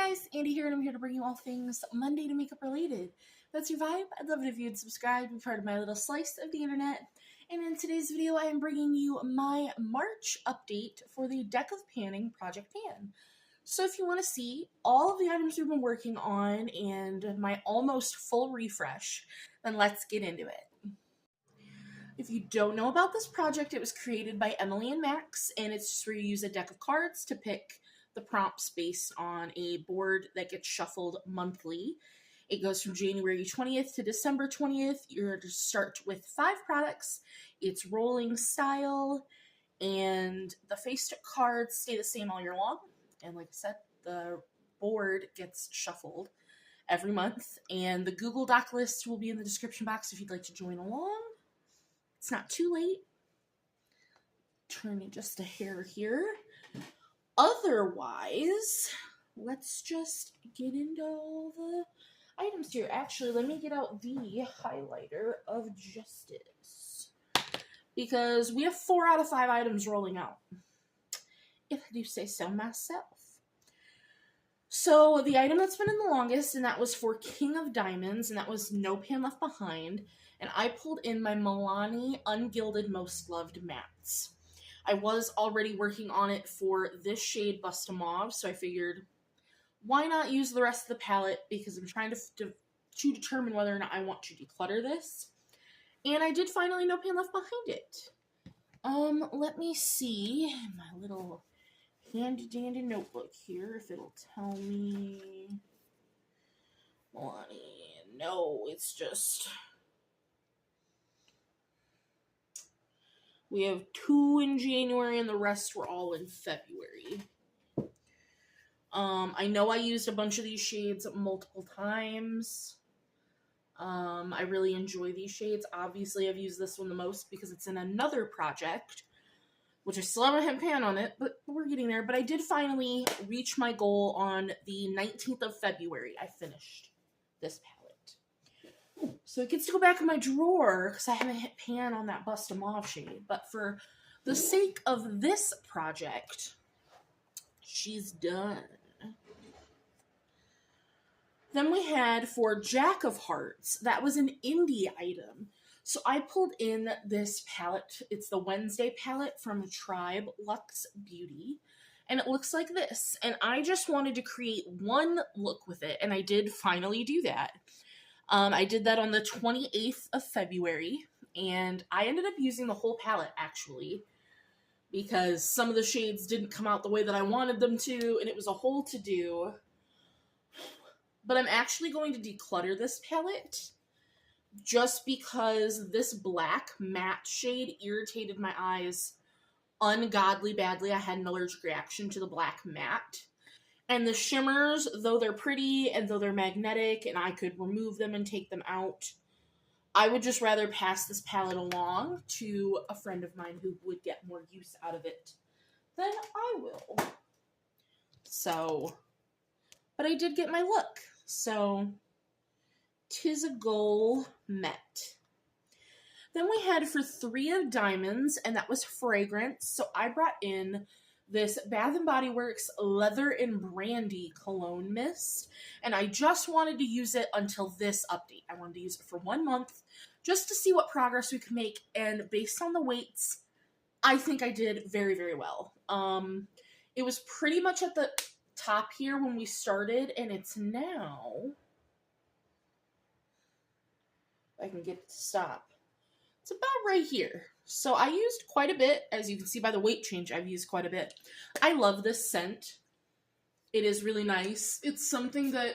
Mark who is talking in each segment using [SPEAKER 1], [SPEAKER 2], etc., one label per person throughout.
[SPEAKER 1] guys, Andy here, and I'm here to bring you all things Monday to makeup related. If that's your vibe, I'd love it if you'd subscribe, be part of my little slice of the internet. And in today's video, I am bringing you my March update for the Deck of Panning Project Pan. So if you want to see all of the items we've been working on and my almost full refresh, then let's get into it. If you don't know about this project, it was created by Emily and Max, and it's just where you use a deck of cards to pick the prompts based on a board that gets shuffled monthly. It goes from January 20th to December 20th. You're to start with 5 products. It's rolling style, and the face cards stay the same all year long. And like I said, the board gets shuffled every month, and the Google Doc list will be in the description box if you'd like to join along. It's not too late. Turning just a hair here. Otherwise, let's just get into all the items here. Actually, let me get out the highlighter of justice, because we have 4 out of 5 items rolling out, if I do say so myself. So the item that's been in the longest, and that was for King of Diamonds, and that was No Pan Left Behind, and I pulled in my Milani Ungilded Most Loved Mattes. I was already working on it for this shade, Busta Mauve, so I figured, why not use the rest of the palette, because I'm trying to determine whether or not I want to declutter this. And I did finally No Pan Left Behind it. Let me see my little handy-dandy notebook here, if it'll tell me. No, it's just... We have 2 in January, and the rest were all in February. I know I used a bunch of these shades multiple times. I really enjoy these shades. Obviously, I've used this one the most because it's in another project, which I still have a hemp pan on it, but we're getting there. But I did finally reach my goal on the 19th of February. I finished this palette. So it gets to go back in my drawer because I haven't hit pan on that Busta Mauve shade. But for the sake of this project, she's done. Then we had for Jack of Hearts, that was an indie item. So I pulled in this palette. It's the Wednesday palette from Tribe Luxe Beauty. And it looks like this. And I just wanted to create one look with it. And I did finally do that. I did that on the 28th of February, and I ended up using the whole palette, actually, because some of the shades didn't come out the way that I wanted them to, and it was a whole to-do. But I'm actually going to declutter this palette, just because this black matte shade irritated my eyes ungodly badly. I had an allergic reaction to the black matte. And the shimmers, though they're pretty and though they're magnetic and I could remove them and take them out, I would just rather pass this palette along to a friend of mine who would get more use out of it than I will. So, but I did get my look. So, 'tis a goal met. Then we had for 3 of Diamonds, and that was fragrance. So I brought in this Bath & Body Works Leather and Brandy Cologne Mist, and I just wanted to use it until this update. I wanted to use it for 1 month, just to see what progress we could make, and based on the weights, I think I did very, very well. It was pretty much at the top here when we started, and it's now, if I can get it to stop, it's about right here. So I used quite a bit. As you can see by the weight change, I've used quite a bit. I love this scent. It is really nice. It's something that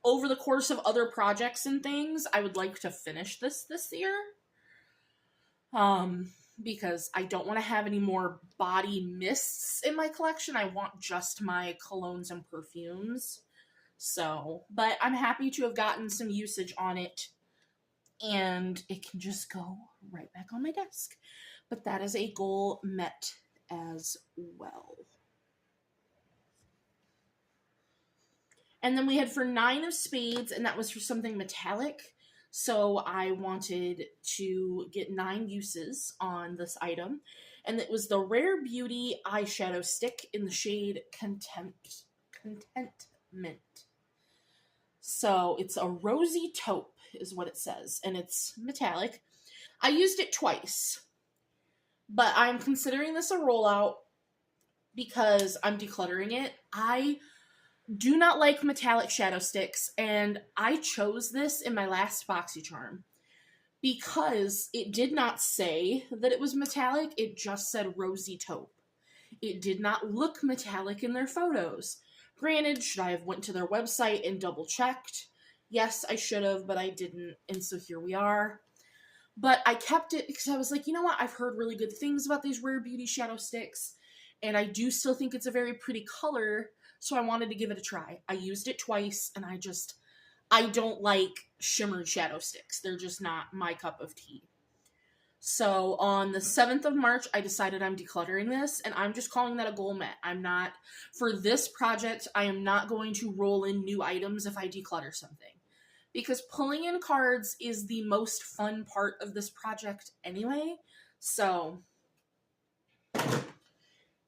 [SPEAKER 1] over the course of other projects and things, I would like to finish this year. Because I don't want to have any more body mists in my collection. I want just my colognes and perfumes. So, but I'm happy to have gotten some usage on it. And it can just go right back on my desk. But that is a goal met as well. And then we had for 9 of Spades, and that was for something metallic. So I wanted to get 9 uses on this item. And it was the Rare Beauty eyeshadow stick in the shade contentment. So it's a rosy taupe is what it says, and it's metallic. I used it twice, but I'm considering this a rollout because I'm decluttering it. I do not like metallic shadow sticks, and I chose this in my last BoxyCharm because it did not say that it was metallic, it just said rosy taupe. It did not look metallic in their photos. Granted, should I have went to their website and double checked? Yes, I should have, but I didn't, and so here we are. But I kept it because I was like, you know what, I've heard really good things about these Rare Beauty shadow sticks, and I do still think it's a very pretty color, so I wanted to give it a try. I used it twice, and I don't like shimmered shadow sticks. They're just not my cup of tea. So on the 7th of March, I decided I'm decluttering this, and I'm just calling that a goal met. For this project, I am not going to roll in new items if I declutter something. Because pulling in cards is the most fun part of this project anyway. So,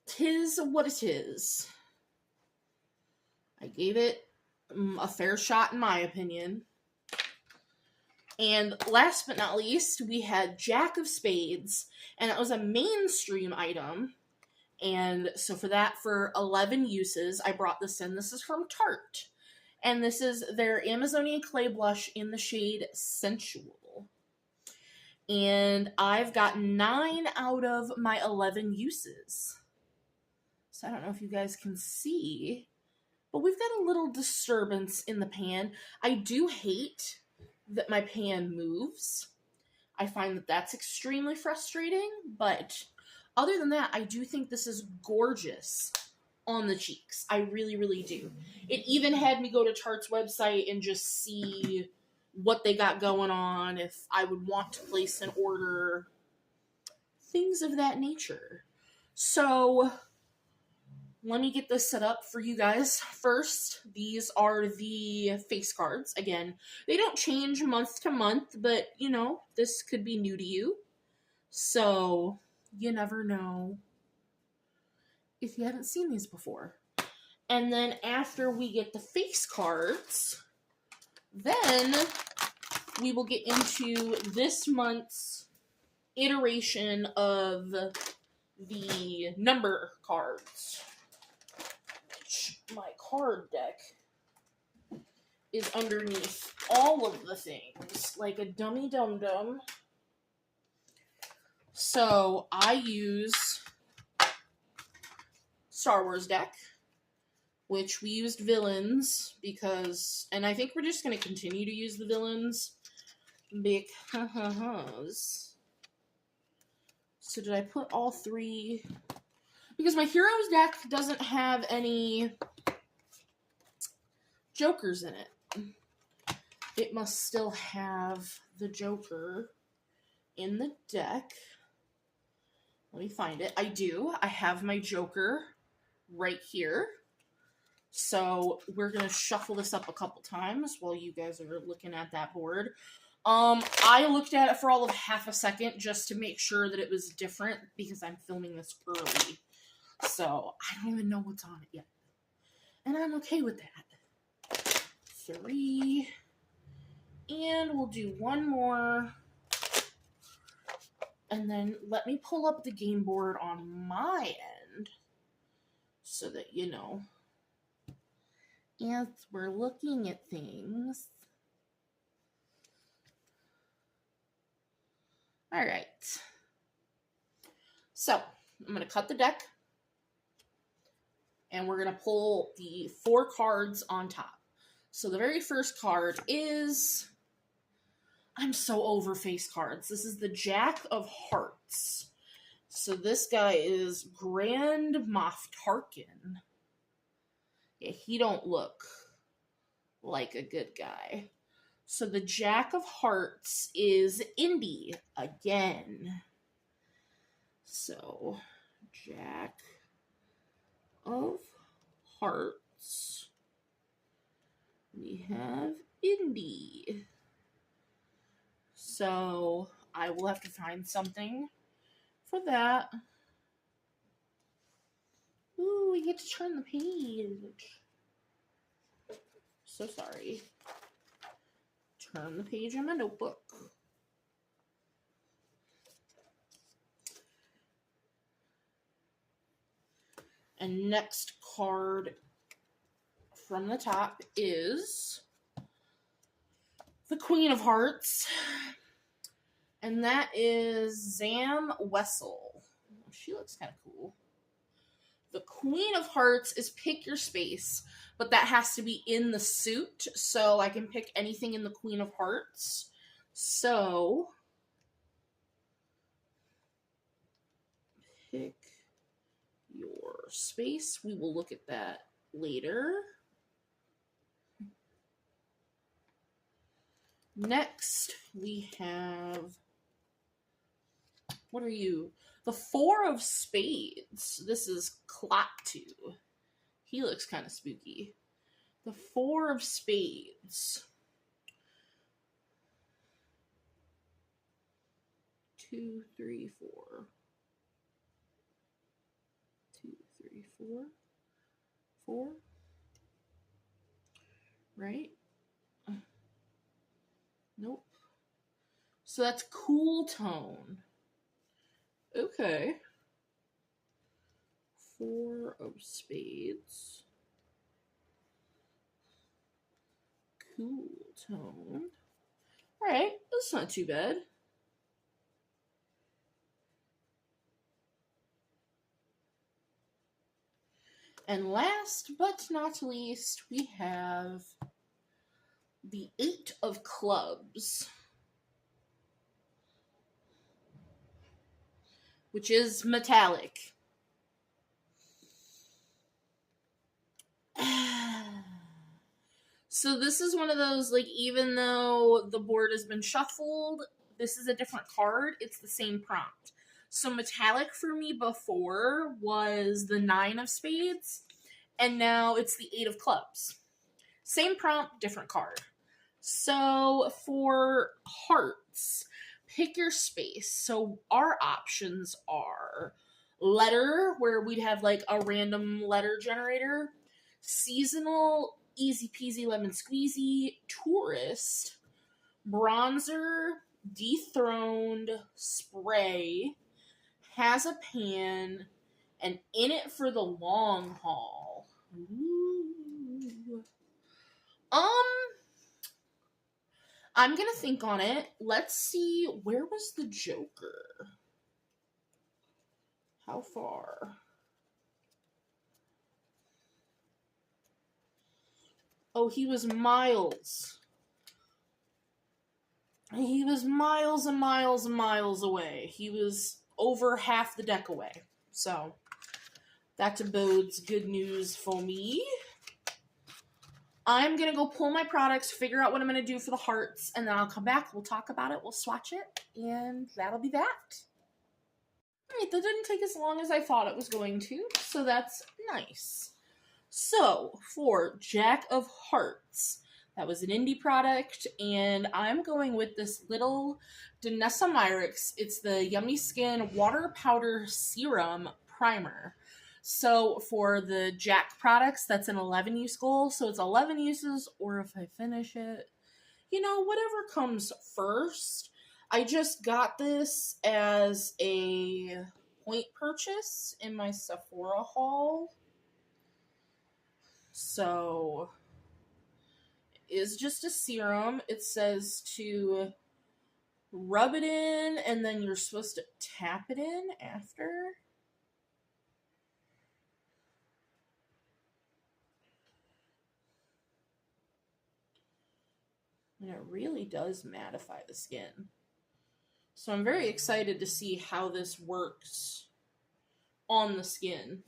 [SPEAKER 1] 'tis what it is. I gave it a fair shot in my opinion. And last but not least, we had Jack of Spades, and it was a mainstream item. And so for 11 uses, I brought this in. This is from Tarte. And this is their Amazonian Clay Blush in the shade Sensual. And I've got 9 out of my 11 uses. So I don't know if you guys can see, but we've got a little disturbance in the pan. I do hate that my pan moves. I find that that's extremely frustrating, but other than that, I do think this is gorgeous on the cheeks. I really, really do. It even had me go to Tarte's website and just see what they got going on, if I would want to place an order, things of that nature. So let me get this set up for you guys. First, these are the face cards. Again, they don't change month to month, but, you know, this could be new to you. So, you never know if you haven't seen these before. And then after we get the face cards, then we will get into this month's iteration of the number cards. My card deck is underneath all of the things, like a dummy dum-dum. So I use Star Wars deck, which we used villains because, and I think we're just going to continue to use the villains because, so did I put all 3? Because my Heroes deck doesn't have any Jokers in it. It must still have the Joker in the deck. Let me find it. I do. I have my Joker right here. So we're going to shuffle this up a couple times while you guys are looking at that board. I looked at it for all of half a second just to make sure that it was different because I'm filming this early. So I don't even know what's on it yet. And I'm okay with that. 3. And we'll do one more. And then let me pull up the game board on my end so that you know. As we're looking at things. All right. So I'm going to cut the deck. And we're going to pull the 4 cards on top. So the very first card is, I'm so over face cards. This is the Jack of Hearts. So this guy is Grand Moff Tarkin. Yeah, he don't look like a good guy. So the Jack of Hearts is Indy again. So Jack of Hearts. We have Indy. So I will have to find something for that. Ooh, we get to turn the page. So sorry. Turn the page in my notebook. And next card from the top is the Queen of Hearts. And that is Zam Wessel. She looks kind of cool. The Queen of Hearts is pick your space, but that has to be in the suit, so I can pick anything in the Queen of Hearts. So, pick your space. We will look at that later. Next, we have, what are you? The Four of Spades. This is Klaatu. He looks kind of spooky. The Four of Spades. 2, 3, 4. 2, 3, 4. 4. Right? Nope. So that's cool tone. Okay. Four of Spades. Cool tone. Alright, that's not too bad. And last but not least, we have the Eight of Clubs, which is metallic. So this is one of those, like, even though the board has been shuffled, this is a different card. It's the same prompt. So metallic for me before was the Nine of Spades, and now it's the Eight of Clubs. Same prompt, different card. So for hearts, pick your space. So our options are letter, where we'd have like a random letter generator, seasonal, easy peasy lemon squeezy, tourist, bronzer, dethroned, spray, has a pan, and in it for the long haul. Ooh. I'm gonna think on it. Let's see, where was the Joker? How far? Oh, he was miles. He was miles and miles and miles away. He was over half the deck away. So, that bodes good news for me. I'm going to go pull my products, figure out what I'm going to do for the hearts, and then I'll come back. We'll talk about it. We'll swatch it, and that'll be that. All right, that didn't take as long as I thought it was going to, so that's nice. So, for Jack of Hearts, that was an indie product, and I'm going with this little Danessa Myricks. It's the Yummy Skin Water Powder Serum Primer. So for the Jack products, that's an 11 use goal. So it's 11 uses, or if I finish it, you know, whatever comes first. I just got this as a point purchase in my Sephora haul. So it is just a serum. It says to rub it in, and then you're supposed to tap it in after. And it really does mattify the skin. So I'm very excited to see how this works on the skin.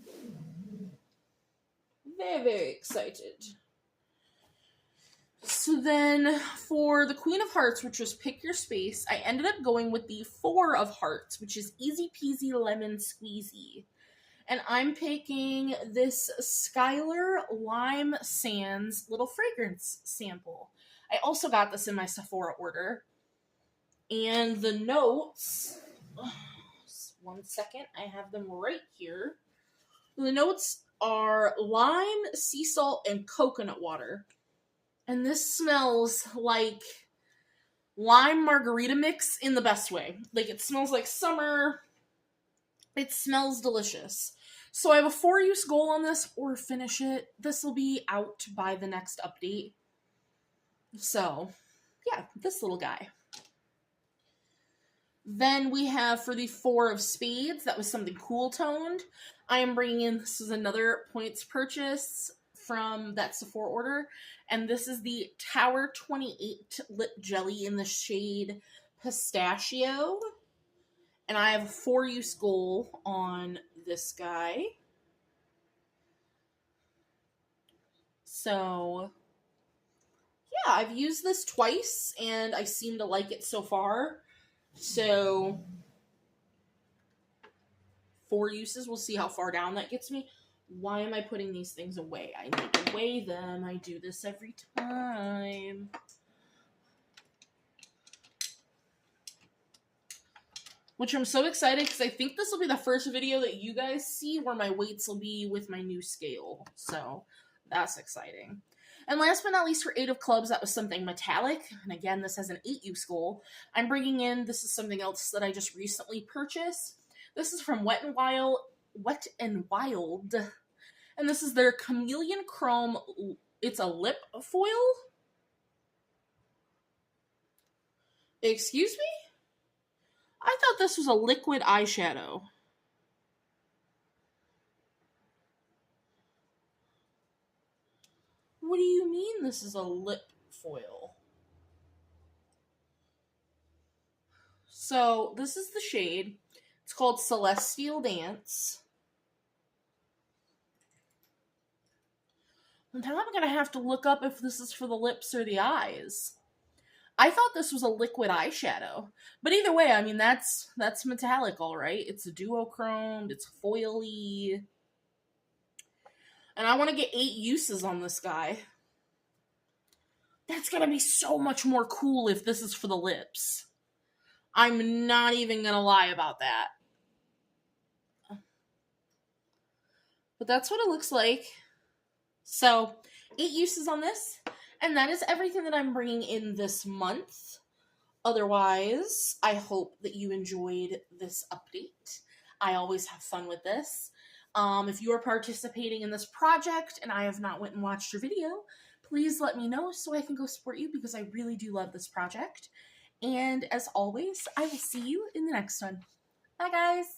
[SPEAKER 1] Very, very excited. So then for the Queen of Hearts, which was pick your space, I ended up going with the Four of Hearts, which is easy peasy lemon squeezy. And I'm picking this Skylar Lime Sands little fragrance sample. I also got this in my Sephora order. And the notes, one second, I have them right here. The notes are lime, sea salt, and coconut water. And this smells like lime margarita mix in the best way. Like, it smells like summer. It smells delicious. So I have a 4-use goal on this, or finish it. This will be out by the next update. So, yeah, this little guy. Then we have for the 4 of spades, that was something cool toned. I am bringing in, this is another points purchase from that Sephora order. And this is the Tower 28 Lip Jelly in the shade Pistachio. And I have a 4-use goal on this guy. So, yeah, I've used this twice, and I seem to like it so far. So, 4 uses. We'll see how far down that gets me. Why am I putting these things away? I need to weigh them. I do this every time. Which I'm so excited because I think this will be the first video that you guys see where my weights will be with my new scale. So that's exciting. And last but not least, for 8 of clubs, that was something metallic. And again, this has an 8-use goal. I'm bringing in, this is something else that I just recently purchased. This is from Wet n Wild. And this is their Chameleon Chrome. It's a lip foil. Excuse me? I thought this was a liquid eyeshadow. What do you mean this is a lip foil? So, this is the shade. It's called Celestial Dance. And now I'm going to have to look up if this is for the lips or the eyes. I thought this was a liquid eyeshadow. But either way, I mean, that's metallic, all right. It's a duochromed. It's foily. And I want to get 8 uses on this guy. That's going to be so much more cool if this is for the lips. I'm not even going to lie about that. But that's what it looks like. So, 8 uses on this. And that is everything that I'm bringing in this month. Otherwise, I hope that you enjoyed this update. I always have fun with this. If you are participating in this project and I have not went and watched your video, please let me know so I can go support you because I really do love this project. And as always, I will see you in the next one. Bye, guys!